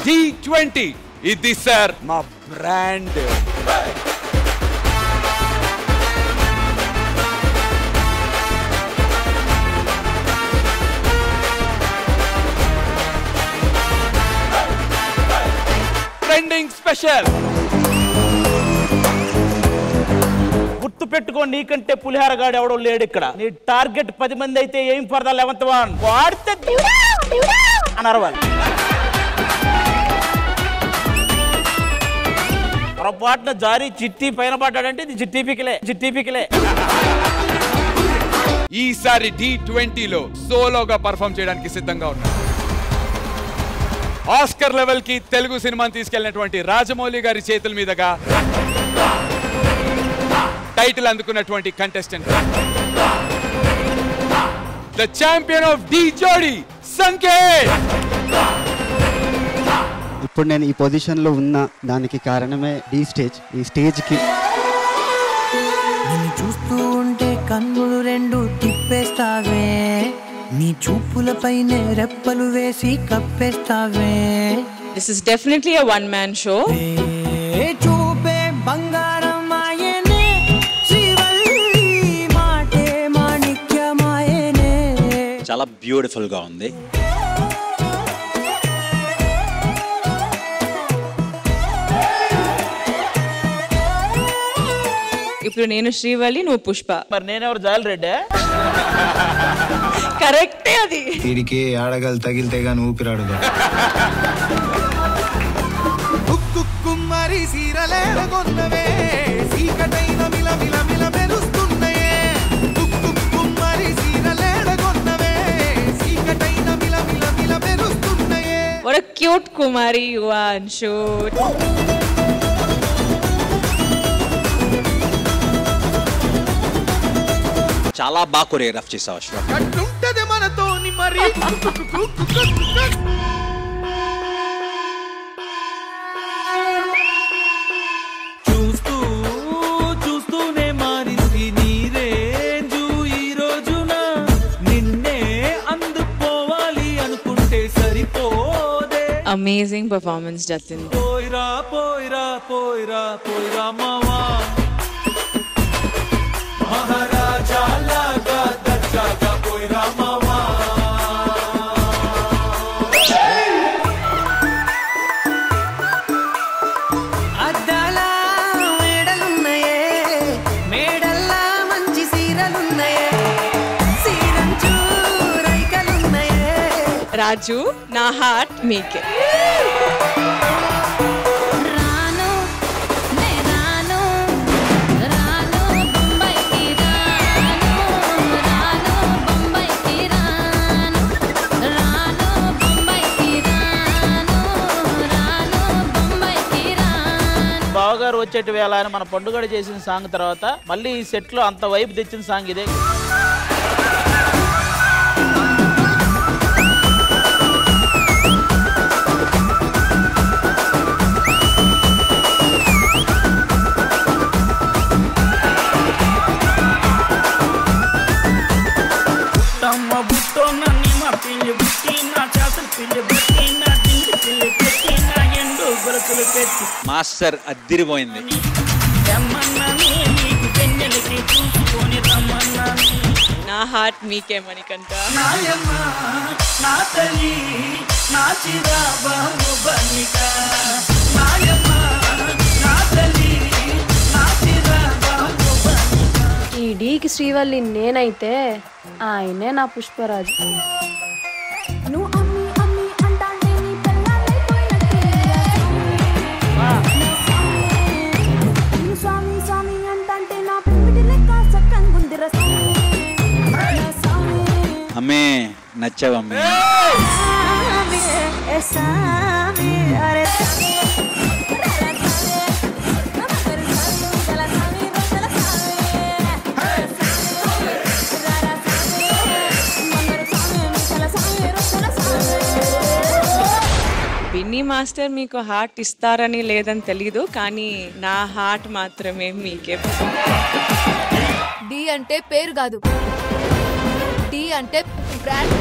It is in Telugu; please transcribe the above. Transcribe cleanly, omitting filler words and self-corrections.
D20 ఇది సార్ మా బ్రాండ్. Trending special. గుర్తు పెట్టుకో, నీకంటే పులిహారగాడు ఎవడో లేడు ఇక్కడ. నీ టార్గెట్ 10 మంది అయితే ఏం ఫర్ ద 11th వన్ వాడితే అని అరవాలి. పొరపాటున జారీ చిట్టి పైన పడ్డాడంటే ఇది చిట్టి పికిలే. ఈసారి D20లో సోలోగా పర్ఫామ్ చేయడానికి సిద్ధంగా ఉన్నారు. ఆస్కర్ లెవెల్ కి తెలుగు సినిమాని తీసుకెళ్లినటువంటి రాజమౌళి గారి చేతుల మీదుగా టైటిల్ అందుకున్నటువంటి contestant, the champion of Dhee Jodi Sanketh. ఇప్పుడు నేను ఈ పొజిషన్ లో ఉన్న దానికి కారణమే డి స్టేజ్. ఈ స్టేజ్ కి నిన్ను చూస్తూ ఉంటే కన్నులు రెండు తిప్పేస్తావే, నీ చూపులపైనే రెప్పలు వేసి కప్పేస్తావే. This is definitely a one-man show. చూపే బంగారం ఆయనే, శ్రీవల్లి మాటే మాణిక్యమాయనే. చాలా బ్యూటిఫుల్ గా ఉంది. ఇప్పుడు నేను శ్రీవల్లి, నువ్వు పుష్ప. మరి నేనెవరు? జాల్ రెడ్డి. కరెక్టే అది. వీడికి ఆడగలు తగిలితే గాని ఊపిరాడుగా. కుమ్మరి సీరలేడగొన్నవే, సీకటైన మిల మిల మిల మెరుస్తున్నాయే. కుమ్మరి సీరలేడగొన్నవే, సీకటైన మిల మిల మిల మెరుస్తున్నాయే. What a cute Kumari you are on shoot. చాలా బాగా కొరియోగ్రాఫ్ చేసావు అశ్వ. కట్టుంటది మనతోని మరి. చూస్తూనే మారింది నీ రేంజు ఈ రోజున. నిన్నే అందుకోవాలి అనుకుంటే సరిపోదే. Amazing performance, Jatin. పోయిరా పోయిరా పోయిరా పోయిరా మావా, మహారాజా లాగా దర్జాగా పోయిరా మావా. అద్దాల మేడలున్నాయే, మేడల్లా మంచి సీరలున్నాయే, సీరంచు రైకలున్నాయే. Raju, na heart meeke. బావగారు వచ్చేటి వేళ అని మన పండుగ చేసిన సాంగ్ తర్వాత మళ్ళీ ఈ సెట్ లో అంత వైపు తెచ్చిన సాంగ్ ఇదే. మాస్టర్ అద్దిరిపోయింది. నా హార్ట్ మీకే మణికంఠ. ఈ డీకి శ్రీవల్లి నేనైతే ఆయనే నా పుష్పరాజు. అమ్మే నచ్చావమ్మే. బిన్నీ మాస్టర్ మీకు హార్ట్ ఇస్తారని లేదని తెలీదు, కానీ నా హార్ట్ మాత్రమే మీకే. డి అంటే పేరు కాదు, డి అంటే బ్రాండ్.